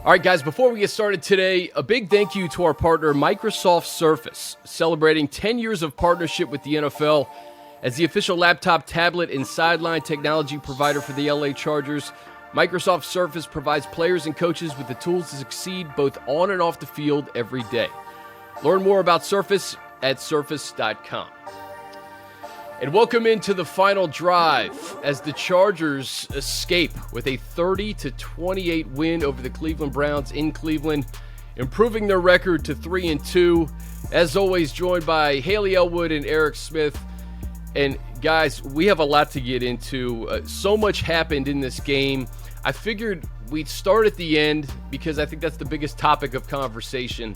All right, guys, before we get started today, a big thank you to our partner, Microsoft Surface, celebrating 10 years of partnership with the NFL. As the official laptop, tablet, and sideline technology provider for the LA Chargers, Microsoft Surface provides players and coaches with the tools to succeed both on and off the field every day. Learn more about Surface at surface.com. And welcome into the final drive as the Chargers escape with a 30-28 win over the Cleveland Browns in Cleveland, improving their record to 3-2. As always, joined by Hayley Elwood and Eric Smith. And guys, we have a lot to get into. So much happened in this game. I figured we'd start at the end because I think that's the biggest topic of conversation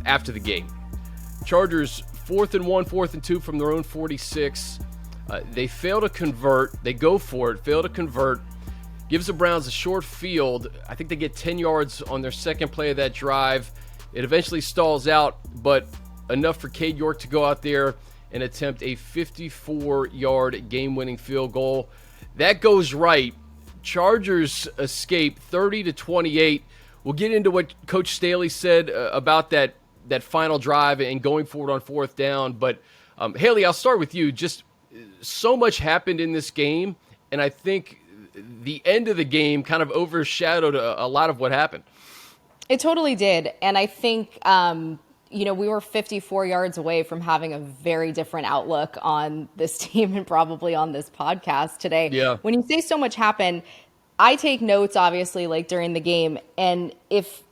after the game. Chargers 4th and 1, 4th and 2 from their own 46. They fail to convert. They go for it, fail to convert. Gives the Browns a short field. I think they get 10 yards on their second play of that drive. It eventually stalls out, but enough for Cade York to go out there and attempt a 54-yard game-winning field goal. That goes right. Chargers escape 30-28. We'll get into what Coach Staley said about that final drive and going forward on fourth down. But Hayley, I'll start with you. Just so much happened in this game, and I think the end of the game kind of overshadowed a lot of what happened. It totally did. And I think, we were 54 yards away from having a very different outlook on this team and probably on this podcast today. Yeah. When you say so much happened, I take notes, obviously, like during the game. And if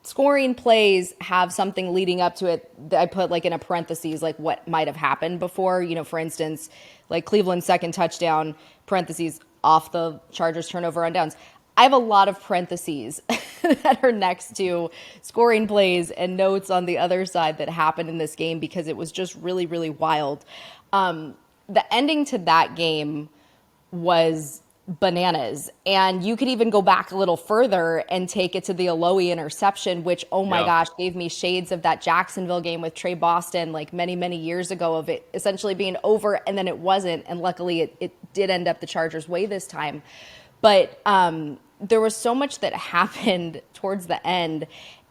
scoring plays have something leading up to it, I put like in a parentheses, like what might have happened before, for instance, like Cleveland's second touchdown, parentheses, off the Chargers turnover on downs. I have a lot of parentheses that are next to scoring plays and notes on the other side that happened in this game because it was just really, really wild. The ending to that game was bananas. And you could even go back a little further and take it to the Aloe interception, which, oh my gosh, gave me shades of that Jacksonville game with Trey Boston like many, many years ago of it essentially being over and then it wasn't. And luckily it did end up the Chargers' way this time. But there was so much that happened towards the end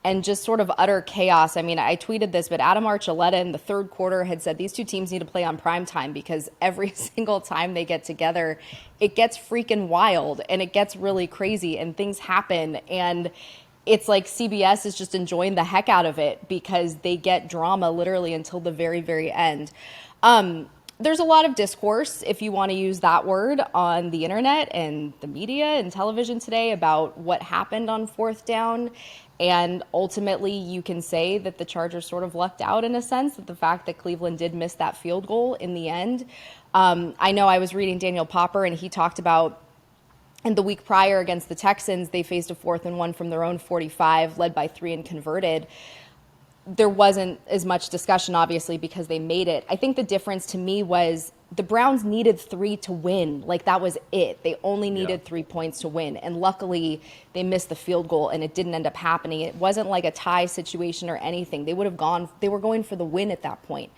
and just sort of utter chaos. I mean, I tweeted this, but Adam Archuleta in the third quarter had said these two teams need to play on prime time because every single time they get together, it gets freaking wild and it gets really crazy and things happen. And it's like CBS is just enjoying the heck out of it because they get drama literally until the very, very end. There's a lot of discourse, if you want to use that word, on the internet and the media and television today about what happened on fourth down. And ultimately, you can say that the Chargers sort of lucked out in a sense, that the fact that Cleveland did miss that field goal in the end. I know I was reading Daniel Popper, and he talked about in the week prior against the Texans, they faced a 4th and 1 from their own 45, led by 3 and converted. There wasn't as much discussion, obviously, because they made it. I think the difference to me was the Browns needed 3 to win. Like, that was it. They only needed 3 points to win. And luckily, they missed the field goal, and it didn't end up happening. It wasn't like a tie situation or anything. They were going for the win at that point.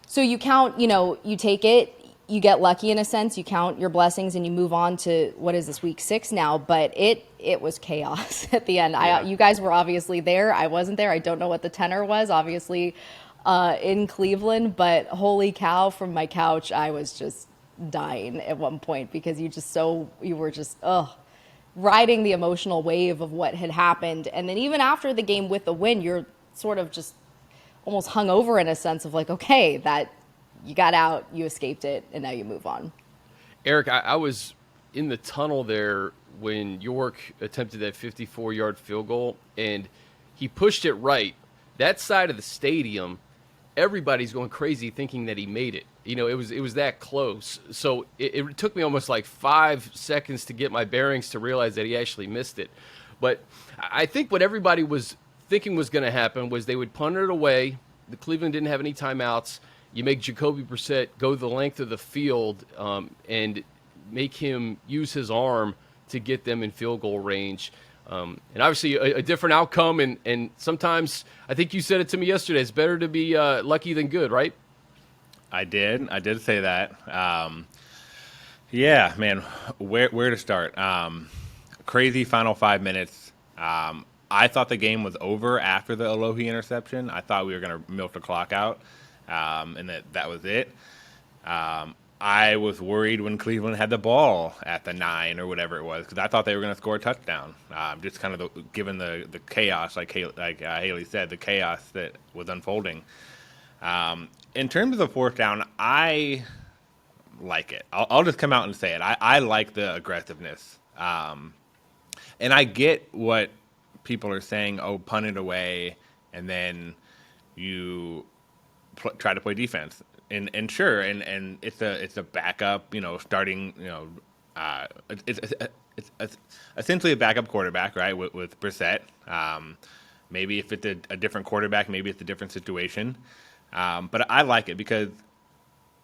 So you count, you take it. You get lucky in a sense, you count your blessings and you move on to, what is this, week 6 now, but it was chaos at the end. Yeah. You guys were obviously there. I wasn't there. I don't know what the tenor was, obviously, in Cleveland, but holy cow, from my couch, I was just dying at one point because you were just riding the emotional wave of what had happened. And then even after the game with the win, you're sort of just almost hung over in a sense of like, okay, that you got out, you escaped it, and now you move on. Eric, I was in the tunnel there when York attempted that 54-yard field goal, and he pushed it right. That side of the stadium, everybody's going crazy thinking that he made it. It was that close. So it took me almost like 5 seconds to get my bearings to realize that he actually missed it. But I think what everybody was thinking was going to happen was they would punt it away. The Cleveland didn't have any timeouts. You make Jacoby Brissett go the length of the field and make him use his arm to get them in field goal range. And obviously a different outcome. And sometimes, I think you said it to me yesterday, it's better to be lucky than good, right? I did say that. Yeah, man, where to start? Crazy final 5 minutes. I thought the game was over after the Alohi interception. I thought we were going to milk the clock out, and that was it. I was worried when Cleveland had the ball at the 9 or whatever it was because I thought they were going to score a touchdown. Just kind of given the chaos, like Hayley said, the chaos that was unfolding. In terms of the fourth down, I like it. I'll just come out and say it. I like the aggressiveness. And I get what people are saying, oh, punt it away, and then you try to play defense. And sure, and it's a backup, starting, it's essentially a backup quarterback, right, with Brissett. Maybe if it's a different quarterback, maybe it's a different situation. But I like it because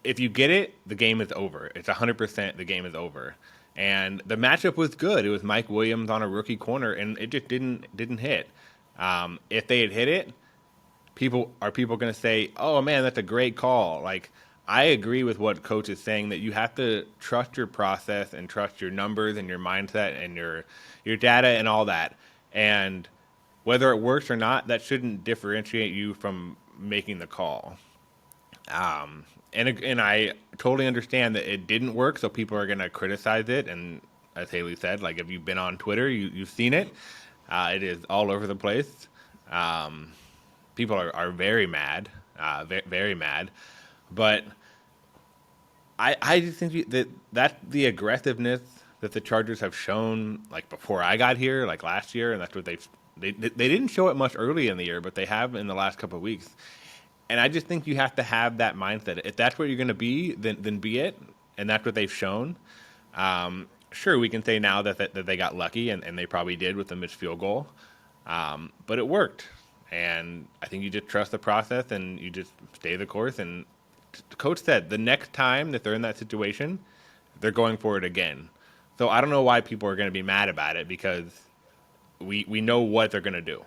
if you get it, the game is over. It's 100% the game is over. And the matchup was good. It was Mike Williams on a rookie corner, and it just didn't hit. If they had hit it, people going to say, "Oh man, that's a great call." Like I agree with what Coach is saying that you have to trust your process and trust your numbers and your mindset and your data and all that. And whether it works or not, that shouldn't differentiate you from making the call. And I totally understand that it didn't work, so people are going to criticize it. And as Hayley said, like if you've been on Twitter, you've seen it. It is all over the place. People are very mad, very mad. But I just think that's the aggressiveness that the Chargers have shown, like before I got here, like last year, and that's what they didn't show it much early in the year, but they have in the last couple of weeks. And I just think you have to have that mindset. If that's what you're going to be, then be it. And that's what they've shown. Sure, we can say now that they got lucky, and they probably did with the missed field goal. But it worked. And I think you just trust the process, and you just stay the course. And the coach said the next time that they're in that situation, they're going for it again. So I don't know why people are going to be mad about it because we know what they're going to do.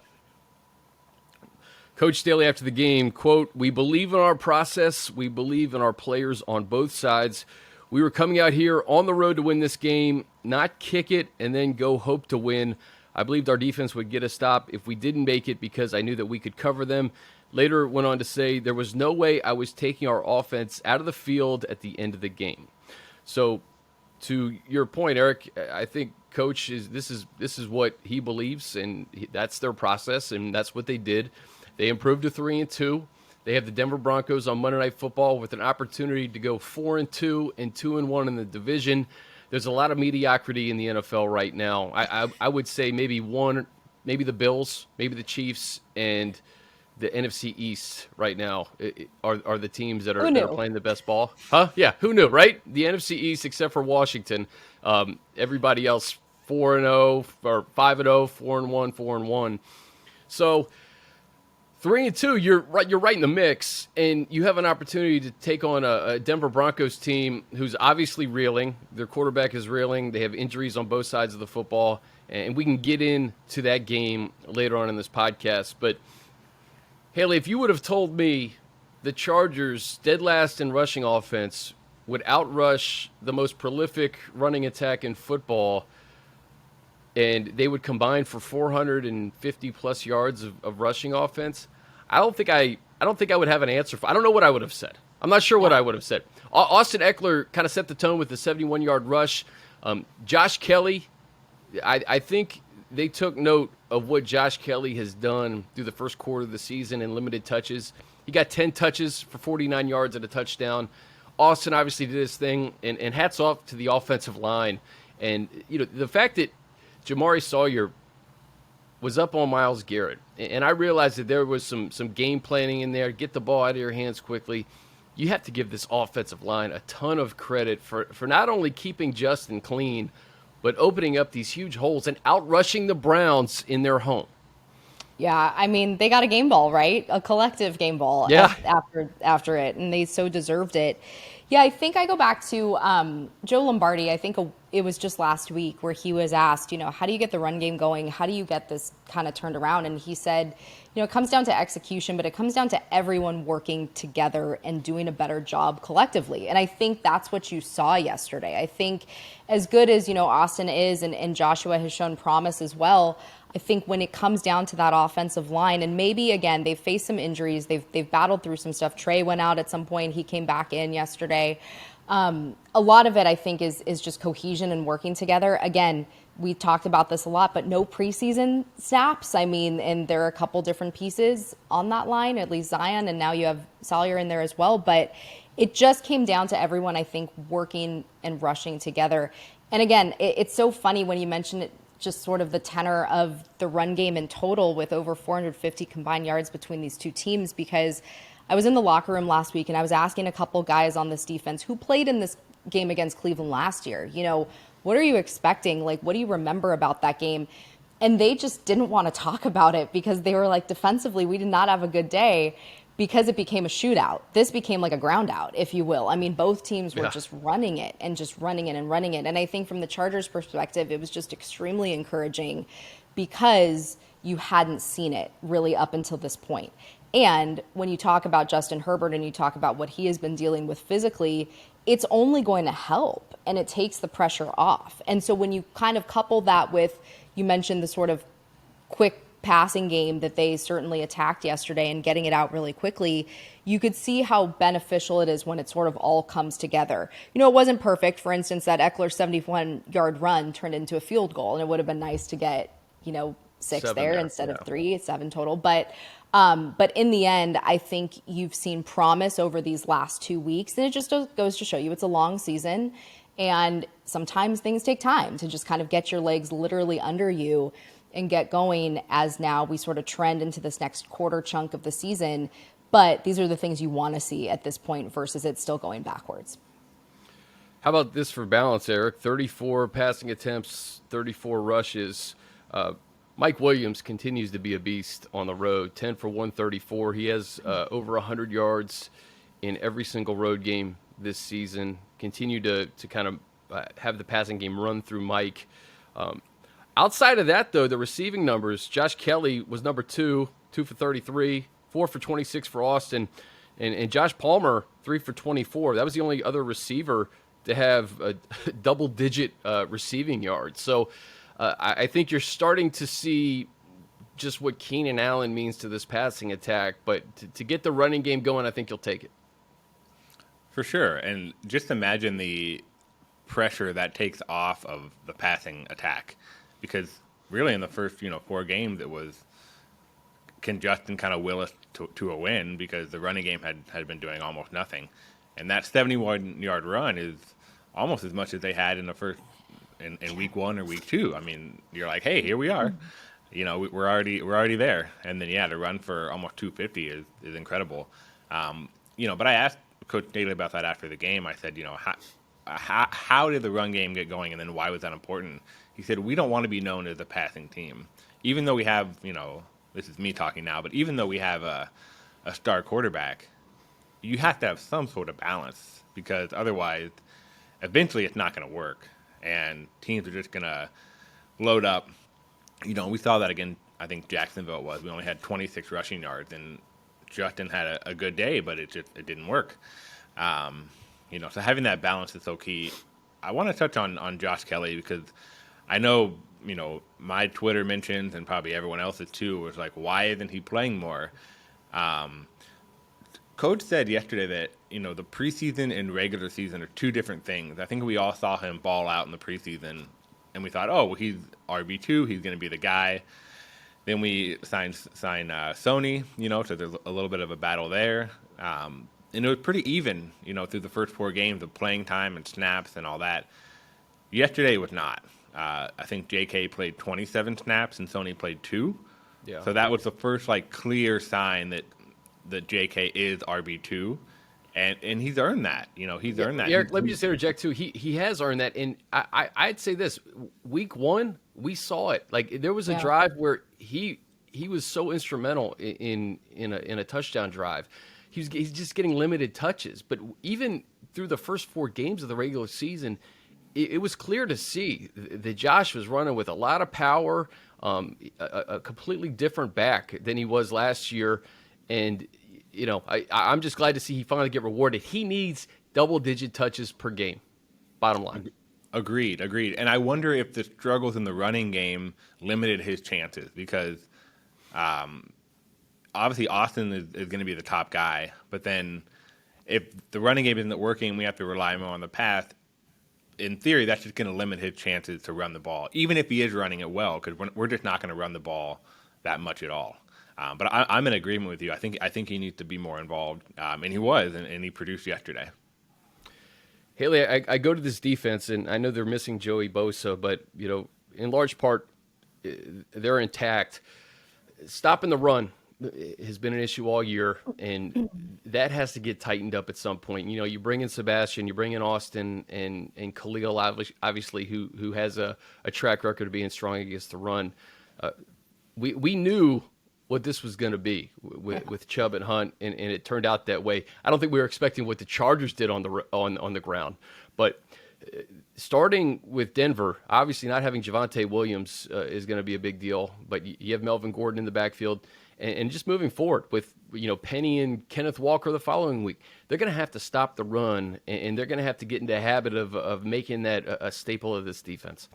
Coach Staley after the game, quote, "We believe in our process. We believe in our players on both sides. We were coming out here on the road to win this game, not kick it and then go hope to win. I believed our defense would get a stop if we didn't make it because I knew that we could cover them." Later went on to say, "There was no way I was taking our offense out of the field at the end of the game." So to your point, Eric, I think Coach this is what he believes, and that's their process, and that's what they did. They improved to 3-2. They have the Denver Broncos on Monday Night Football with an opportunity to go 4-2 and 2-1 in the division. There's a lot of mediocrity in the NFL right now. I would say maybe the Bills, maybe the Chiefs, and the NFC East right now are the teams that are playing the best ball. Huh? Yeah, who knew, right? The NFC East, except for Washington. Everybody else 4-0 or 5-0, 4-1, 4-1. So 3-2, you're right in the mix, and you have an opportunity to take on a Denver Broncos team who's obviously reeling. Their quarterback is reeling. They have injuries on both sides of the football, and we can get into that game later on in this podcast. But, Hayley, if you would have told me the Chargers, dead last in rushing offense, would outrush the most prolific running attack in football, and they would combine for 450-plus yards of rushing offense, I don't think I would have an answer for. I don't know what I would have said. I'm not sure what I would have said. Austin Ekeler kind of set the tone with the 71-yard rush. Josh Kelley, I think they took note of what Josh Kelley has done through the first quarter of the season in limited touches. He got 10 touches for 49 yards and a touchdown. Austin obviously did his thing, and hats off to the offensive line. And the fact that Jamari Sawyer was up on Myles Garrett, and I realized that there was some game planning in there. Get the ball out of your hands quickly. You have to give this offensive line a ton of credit for not only keeping Justin clean, but opening up these huge holes and outrushing the Browns in their home. Yeah, I mean, they got a game ball, right? A collective game ball after it, and they so deserved it. Yeah, I think I go back to Joe Lombardi. I think it was just last week where he was asked, how do you get the run game going? How do you get this kind of turned around? And he said, it comes down to execution, but it comes down to everyone working together and doing a better job collectively. And I think that's what you saw yesterday. I think as good as, Austin is and Joshua has shown promise as well, I think when it comes down to that offensive line, and maybe again they've faced some injuries, they've battled through some stuff. Trey went out at some point; he came back in yesterday. A lot of it, I think, is just cohesion and working together. Again, we talked about this a lot, but no preseason snaps. I mean, and there are a couple different pieces on that line, at least Zion, and now you have Salyer in there as well. But it just came down to everyone, I think, working and rushing together. And again, it's so funny when you mention it, just sort of the tenor of the run game in total with over 450 combined yards between these two teams, because I was in the locker room last week and I was asking a couple guys on this defense who played in this game against Cleveland last year, what are you expecting? Like, what do you remember about that game? And they just didn't want to talk about it because they were like, defensively, we did not have a good day because it became a shootout. This became like a ground out, if you will. I mean, both teams were just running it and just running it and running it. And I think from the Chargers' perspective, it was just extremely encouraging because you hadn't seen it really up until this point. And when you talk about Justin Herbert and you talk about what he has been dealing with physically, it's only going to help and it takes the pressure off. And so when you kind of couple that with, you mentioned the sort of quick passing game that they certainly attacked yesterday and getting it out really quickly, you could see how beneficial it is when it sort of all comes together. It wasn't perfect. For instance, that Ekeler 71-yard run turned into a field goal, and it would have been nice to get, 6 there instead of 3, 7 total. But in the end, I think you've seen promise over these last 2 weeks, and it just goes to show you it's a long season, and sometimes things take time to just kind of get your legs literally under you and get going as now we sort of trend into this next quarter chunk of the season. But these are the things you want to see at this point versus it still going backwards. How about this for balance, Eric? 34 passing attempts, 34 rushes. Mike Williams continues to be a beast on the road, 10 for 134. He has over 100 yards in every single road game this season. Continue to kind of have the passing game run through Mike. Outside of that, though, the receiving numbers, Josh Kelley was number 2 for 33, 4 for 26 for Austin, and Josh Palmer, 3 for 24. That was the only other receiver to have a double-digit receiving yards. So I think you're starting to see just what Keenan Allen means to this passing attack, but to get the running game going, I think you'll take it. For sure, and just imagine the pressure that takes off of the passing attack. Because really in the first, 4 games, it was, can Justin kind of will us to a win, because the running game had been doing almost nothing. And that 71-yard run is almost as much as they had in the first, in week 1 or week 2. I mean, you're like, hey, here we are. We're already there. And then, to run for almost 250 is incredible. But I asked Coach Daly about that after the game. I said, how did the run game get going, and then why was that important? He said, we don't want to be known as a passing team. Even though we have, this is me talking now, but even though we have a star quarterback, you have to have some sort of balance, because otherwise, eventually it's not going to work. And teams are just going to load up. We saw that again, I think Jacksonville was. We only had 26 rushing yards, and Justin had a good day, but it didn't work. So having that balance is so key. I want to touch on Josh Kelley, because I know, my Twitter mentions, and probably everyone else's too, was like, why isn't he playing more? Coach said yesterday that, the preseason and regular season are 2 different things. I think we all saw him ball out in the preseason, and we thought, oh, well, he's RB2, he's going to be the guy. Then we signed Sony, so there's a little bit of a battle there. And it was pretty even, through the first 4 games of playing time and snaps and all that. Yesterday was not. I think JK played 27 snaps and Sony played 2. Yeah. So that was the first clear sign that JK is RB2, and he's earned that. He's earned that. Eric, let me just interject too. He has earned that, and I'd say this: week 1, we saw it. There was a drive where he was so instrumental in a touchdown drive. He's just getting limited touches, but even through the first 4 games of the regular season, it was clear to see that Josh was running with a lot of power, a completely different back than he was last year. And, I'm just glad to see he finally get rewarded. He needs double-digit touches per game, bottom line. Agreed. And I wonder if the struggles in the running game limited his chances because obviously Austin is going to be the top guy, but then if the running game isn't working, we have to rely more on the pass. In theory, that's just going to limit his chances to run the ball, even if he is running it well, because we're just not going to run the ball that much at all. But I'm in agreement with you. I think he needs to be more involved, and he was, and he produced yesterday. Hayley, I go to this defense, and I know they're missing Joey Bosa, but in large part, they're intact. Stopping the run has been an issue all year, and that has to get tightened up at some point. You bring in Sebastian, you bring in Austin, and Khalil, obviously, who has a track record of being strong against the run. We knew what this was going to be with Chubb and Hunt, and it turned out that way. I don't think we were expecting what the Chargers did on the ground, but starting with Denver, obviously not having Javonte Williams is going to be a big deal, but you have Melvin Gordon in the backfield. And just moving forward with Penny and Kenneth Walker the following week, they're going to have to stop the run, and they're going to have to get into a habit of making that a staple of this defense.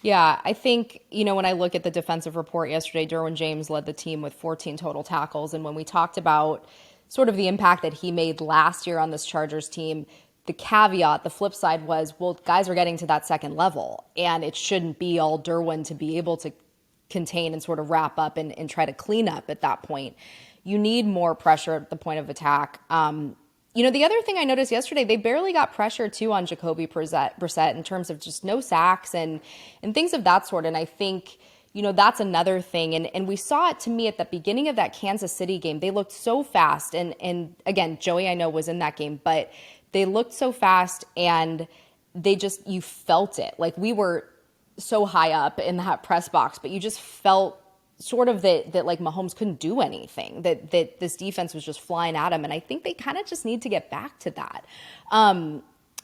Yeah, I think, when I look at the defensive report yesterday, Derwin James led the team with 14 total tackles. And when we talked about sort of the impact that he made last year on this Chargers team, the caveat, the flip side was, well, guys are getting to that second level, and it shouldn't be all Derwin to be able to contain and sort of wrap up and try to clean up at that point. You need more pressure at the point of attack. The other thing I noticed yesterday, they barely got pressure too on Jacoby Brissett in terms of just no sacks and things of that sort. And I think, that's another thing. And we saw it to me at the beginning of that Kansas City game. They looked so fast. And again, Joey, I know, was in that game, but they looked so fast and you felt it. Like we were so high up in that press box, but you just felt sort of that like Mahomes couldn't do anything, that this defense was just flying at him. And I think they kind of just need to get back to that.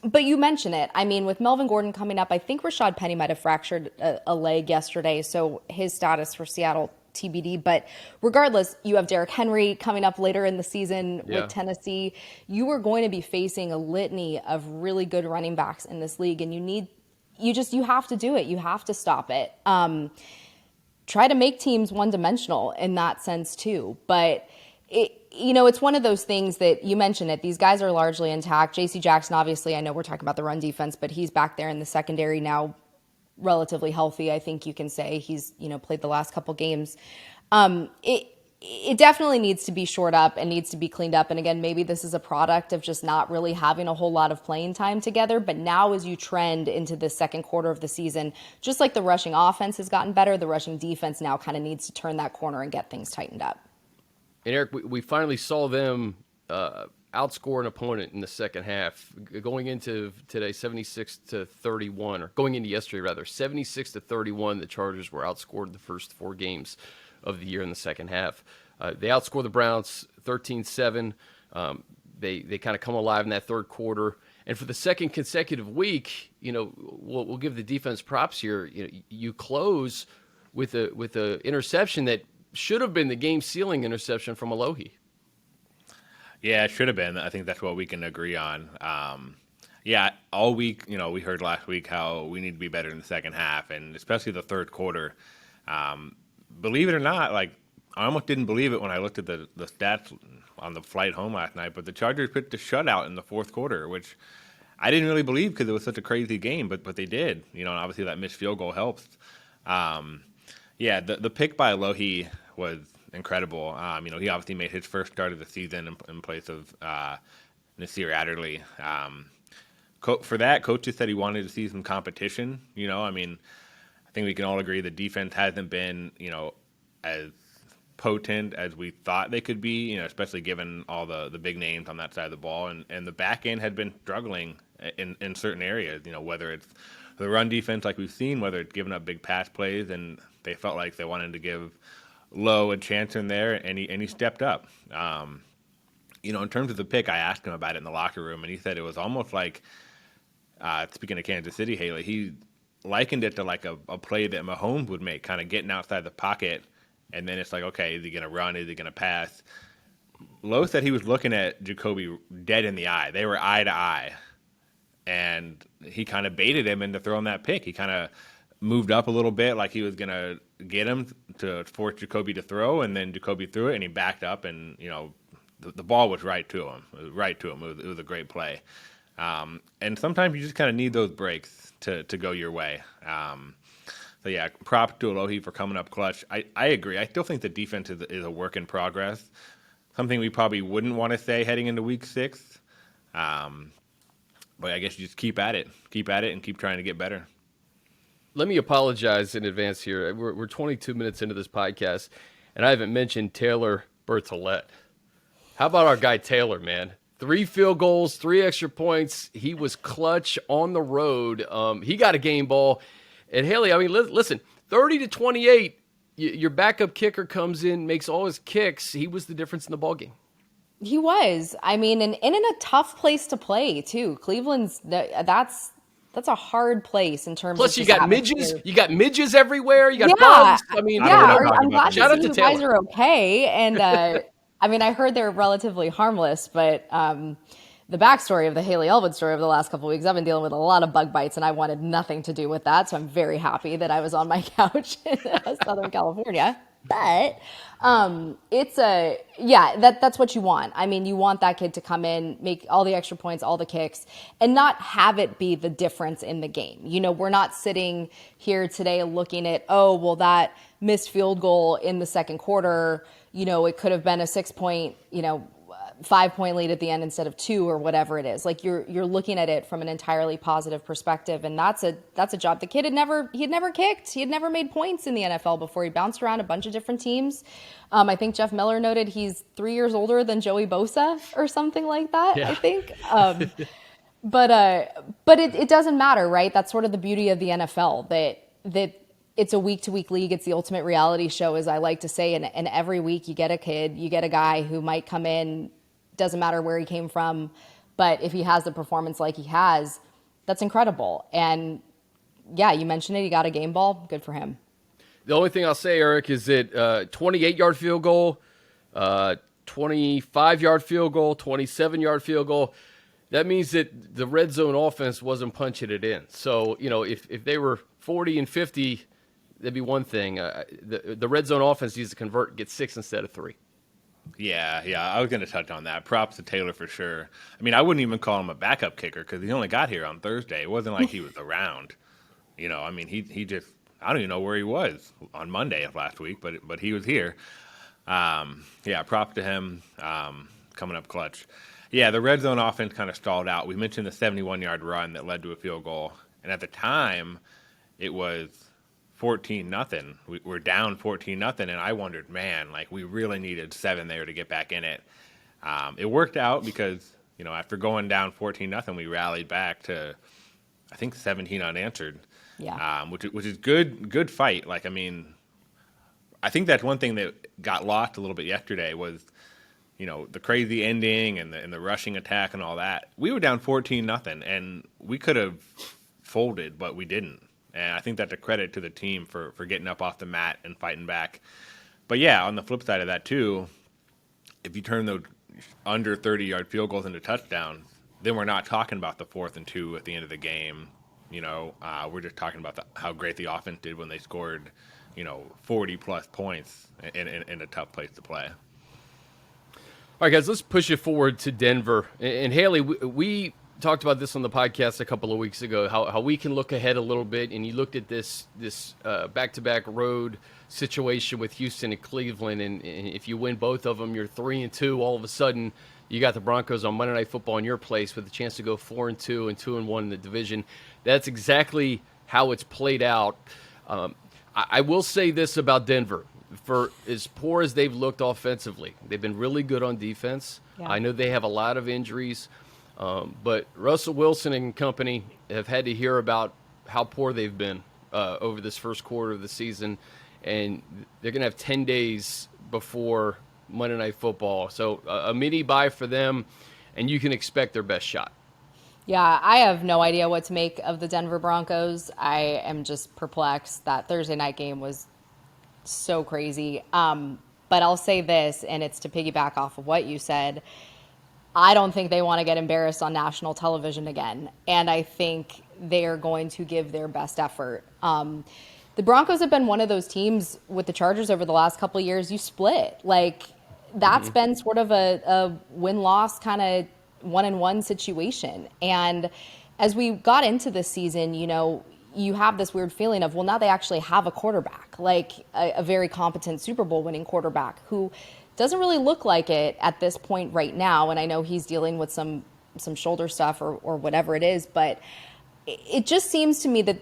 But you mention it. I mean, with Melvin Gordon coming up, I think Rashad Penny might have fractured a leg yesterday. So his status for Seattle TBD. But regardless, you have Derrick Henry coming up later in the season with Tennessee. You are going to be facing a litany of really good running backs in this league, and you have to do it. You have to stop it. Try to make teams one-dimensional in that sense too. But it's one of those things that you mentioned it. These guys are largely intact. J.C. Jackson, obviously, I know we're talking about the run defense, but he's back there in the secondary now, relatively healthy. I think you can say he's played the last couple games. It definitely needs to be shored up and needs to be cleaned up. And again, maybe this is a product of just not really having a whole lot of playing time together. But now as you trend into the second quarter of the season, just like the rushing offense has gotten better, the rushing defense now kind of needs to turn that corner and get things tightened up. And Eric, we finally saw them outscore an opponent in the second half, going into today 76-31, or going into yesterday rather, 76-31. The Chargers were outscored the first four games of the year in the second half. They outscore the Browns 13-7. They kind of come alive in that third quarter. And for the second consecutive week, we'll give the defense props here. You close with a interception that should have been the game-sealing interception from Alohi. Yeah, it should have been. I think that's what we can agree on. All week, we heard last week how we need to be better in the second half, and especially the third quarter. Believe it or not, I almost didn't believe it when I looked at the stats on the flight home last night, but the Chargers picked a shutout in the fourth quarter, which I didn't really believe because it was such a crazy game, but they did. And obviously that missed field goal helps. The pick by Alohi was incredible. He obviously made his first start of the season in place of Nasir Adderley. For that, coaches said he wanted to see some competition. I think we can all agree the defense hasn't been, as potent as we thought they could be, especially given all the big names on that side of the ball. And the back end had been struggling in certain areas, whether it's the run defense like we've seen, whether it's giving up big pass plays, and they felt like they wanted to give Lowe a chance in there, and he stepped up. In terms of the pick, I asked him about it in the locker room, and he said it was almost like, speaking of Kansas City, Haley, he likened it to like a play that Mahomes would make, kind of getting outside the pocket, and then it's like, okay, is he going to run? Is he going to pass? Lowe said he was looking at Jacoby dead in the eye. They were eye to eye. and he kind of baited him into throwing that pick. He kind of moved up a little bit like he was going to get him to force Jacoby to throw, and then Jacoby threw it, and he backed up, and, the ball was right to him. It was right to him. It was a great play. And sometimes you just kind of need those breaks to go your way. So, yeah, prop to Alohi for coming up clutch. I agree. I still think the defense is a work in progress, something we probably wouldn't want to say heading into week 6. But I guess you just keep at it, and keep trying to get better. Let me apologize in advance here. We're 22 minutes into this podcast, and I haven't mentioned Taylor Bertolette. How about our guy Taylor, man? 3 field goals, 3 extra points. He was clutch on the road. He got a game ball. And Hayley, I mean, listen, 30-28, your backup kicker comes in, makes all his kicks. He was the difference in the ballgame. He was. I mean, and in a tough place to play, too. Cleveland's, that's a hard place in terms Plus, of you got atmosphere. midges. You got midges everywhere. You got bugs. I mean, I'm glad shout out to to see you Taylor. guys are okay. And I mean, I heard they're relatively harmless, but the backstory of the Hayley Elwood story over the last couple of weeks, I've been dealing with a lot of bug bites, and I wanted nothing to do with that. So I'm very happy that I was on my couch in Southern California. But that's what you want. I mean, you want that kid to come in, make all the extra points, all the kicks, and not have it be the difference in the game. We're not sitting here today looking at, that missed field goal in the second quarter, it could have been a 6-point, 5-point lead at the end instead of 2 or whatever it is. Like you're looking at it from an entirely positive perspective, and that's a job. The kid had never kicked, he had never made points in the NFL before. He bounced around a bunch of different teams. I think Jeff Miller noted he's 3 years older than Joey Bosa or something like that. Yeah. I think. But it doesn't matter, right? That's sort of the beauty of the NFL, that it's a week-to-week league. It's the ultimate reality show, as I like to say. And every week you get a kid, you get a guy who might come in, doesn't matter where he came from, but if he has the performance like he has, that's incredible. And yeah, you mentioned it, he got a game ball. Good for him. The only thing I'll say, Eric, is that 28-yard field goal, 25-yard field goal, 27-yard field goal. That means that the red zone offense wasn't punching it in. So, if they were 40 and 50, that'd be one thing. The red zone offense needs to convert, get 6 instead of 3. Yeah, I was going to touch on that. Props to Taylor for sure. I mean, I wouldn't even call him a backup kicker because he only got here on Thursday. It wasn't like he was around. I mean, he just, I don't even know where he was on Monday of last week, but he was here. Props to him coming up clutch. Yeah, the red zone offense kind of stalled out. We mentioned the 71-yard run that led to a field goal, and at the time, it was 14-0. We're down 14-0, and I wondered, man, like we really needed 7 there to get back in it. It worked out because after going down 14-0, we rallied back to, I think, 17 unanswered. Yeah. Which is good fight. Like, I mean, I think that's one thing that got lost a little bit yesterday was, the crazy ending and the rushing attack and all that. We were down 14-0, and we could have folded, but we didn't. And I think that's a credit to the team for getting up off the mat and fighting back. But yeah, on the flip side of that too, if you turn those under 30-yard field goals into touchdowns, then we're not talking about the 4th and 2 at the end of the game. We're just talking about how great the offense did when they scored, 40-plus points in a tough place to play. All right, guys, let's push it forward to Denver. And Hayley, we talked about this on the podcast a couple of weeks ago, how we can look ahead a little bit, and you looked at this back-to-back road situation with Houston and Cleveland, and if you win both of them, you're 3-2. All of a sudden, you got the Broncos on Monday Night Football in your place with a chance to go 4-2 and 2-1 in the division. That's exactly how it's played out. I will say this about Denver. For as poor as they've looked offensively, they've been really good on defense. Yeah. I know they have a lot of injuries. But Russell Wilson and company have had to hear about how poor they've been over this first quarter of the season, and they're going to have 10 days before Monday Night Football. So a mini bye for them, and you can expect their best shot. Yeah, I have no idea what to make of the Denver Broncos. I am just perplexed. That Thursday night game was so crazy. But I'll say this, and it's to piggyback off of what you said. I don't think they want to get embarrassed on national television again. And I think they are going to give their best effort. The Broncos have been one of those teams with the Chargers over the last couple of years. You split. Like, that's been sort of a win-loss kind of one-and-one situation. And as we got into this season, you have this weird feeling of, well, now they actually have a quarterback, like a very competent Super Bowl winning quarterback who doesn't really look like it at this point right now. And I know he's dealing with some shoulder stuff or whatever it is, but it just seems to me that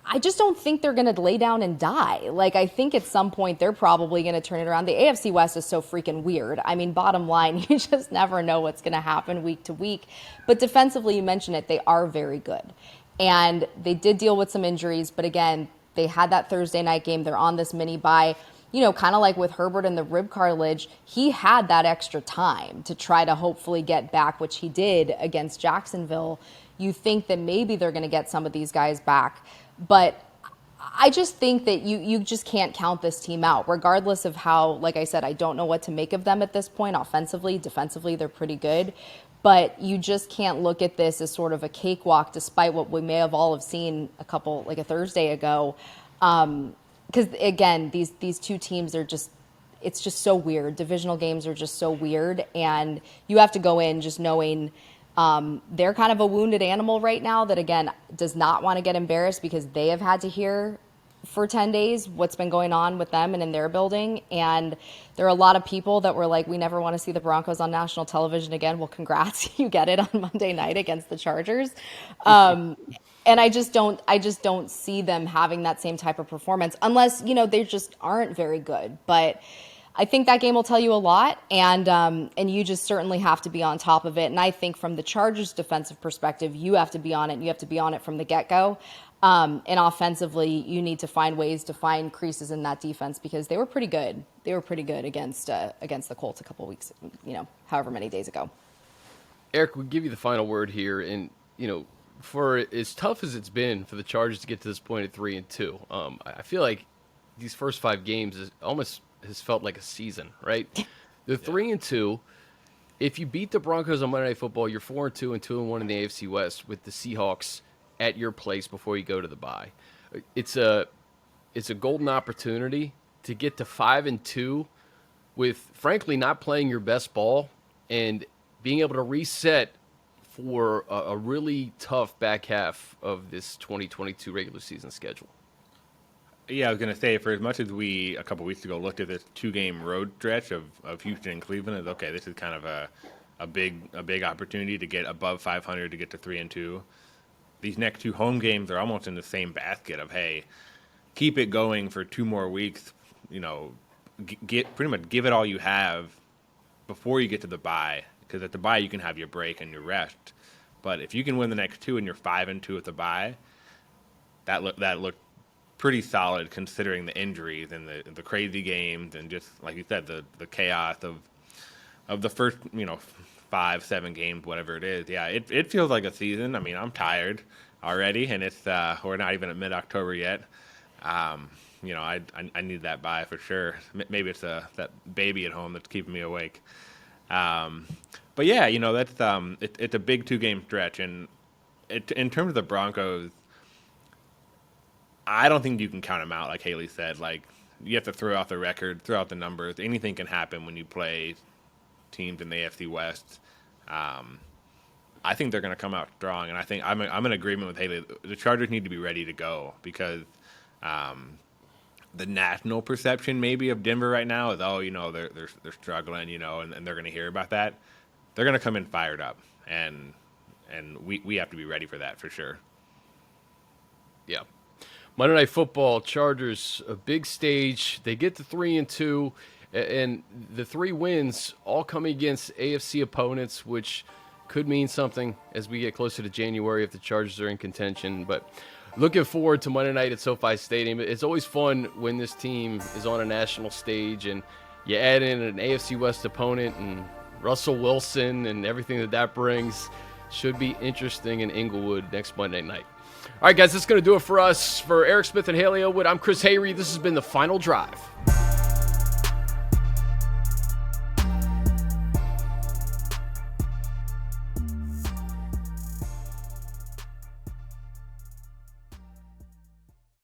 I just don't think they're going to lay down and die. Like, I think at some point they're probably going to turn it around. The AFC West is so freaking weird. I mean, bottom line, you just never know what's going to happen week to week. But defensively, you mentioned it, they are very good. And they did deal with some injuries. But again, they had that Thursday night game. They're on this mini bye. Kind of like with Herbert and the rib cartilage, he had that extra time to try to hopefully get back, which he did against Jacksonville. You think that maybe they're going to get some of these guys back. But I just think that you just can't count this team out, regardless of how, like I said, I don't know what to make of them at this point. Offensively, defensively, they're pretty good. But you just can't look at this as sort of a cakewalk, despite what we may have all have seen a Thursday ago. Because, again, these two teams are it's just so weird. Divisional games are just so weird. And you have to go in just knowing they're kind of a wounded animal right now that, again, does not want to get embarrassed because they have had to hear for 10 days what's been going on with them and in their building. And there are a lot of people that were like, we never want to see the Broncos on national television again. Well, congrats. You get it on Monday night against the Chargers. And I just don't see them having that same type of performance unless, they just aren't very good. But I think that game will tell you a lot, and you just certainly have to be on top of it. And I think from the Chargers' defensive perspective, you have to be on it, and you have to be on it from the get-go. And offensively, you need to find ways to find creases in that defense because they were pretty good. They were pretty good against the Colts a couple weeks, however many days ago. Eric, we'll give you the final word here, and for as tough as it's been for the Chargers to get to this point at 3-2, I feel like these first 5 games has felt like a season, right? They're 3-2. If you beat the Broncos on Monday Night Football, you're 4-2 and 2-1 in the AFC West with the Seahawks at your place before you go to the bye. It's a golden opportunity to get to 5-2 with, frankly, not playing your best ball and being able to reset for a really tough back half of this 2022 regular season schedule. Yeah, I was going to say, for as much as we, a couple weeks ago, looked at this 2-game road stretch of Houston and Cleveland as, okay, this is kind of a big opportunity to get above 500 to get to 3-2. These next 2 home games are almost in the same basket of, hey, keep it going for 2 more weeks, pretty much give it all you have before you get to the bye, because at the bye you can have your break and your rest. But if you can win the next 2 and you're 5-2 at the bye, that looked pretty solid considering the injuries and the crazy games and just, like you said, the chaos of the first 5-7 games, whatever it is. Yeah, it feels like a season. I mean, I'm tired already, and it's we're not even at mid-October yet. I need that bye for sure. Maybe it's that baby at home that's keeping me awake. But yeah, that's it's a big 2-game stretch, and in terms of the Broncos, I don't think you can count them out, like Hayley said. Like, you have to throw out the record, throw out the numbers. Anything can happen when you play teams in the AFC West. I think they're going to come out strong, and I think I'm in agreement with Hayley. The Chargers need to be ready to go because the national perception maybe of Denver right now is, they're struggling, and they're going to hear about that. They're going to come in fired up, and we have to be ready for that for sure. Yeah. Monday Night Football, Chargers, a big stage. They get to 3-2, and the 3 wins all coming against AFC opponents, which could mean something as we get closer to January if the Chargers are in contention. But looking forward to Monday night at SoFi Stadium. It's always fun when this team is on a national stage, and you add in an AFC West opponent and Russell Wilson and everything that brings. Should be interesting in Inglewood next Monday night. All right, guys, that's going to do it for us. For Eric Smith and Hayley Elwood, I'm Chris Hayre. This has been The Final Drive.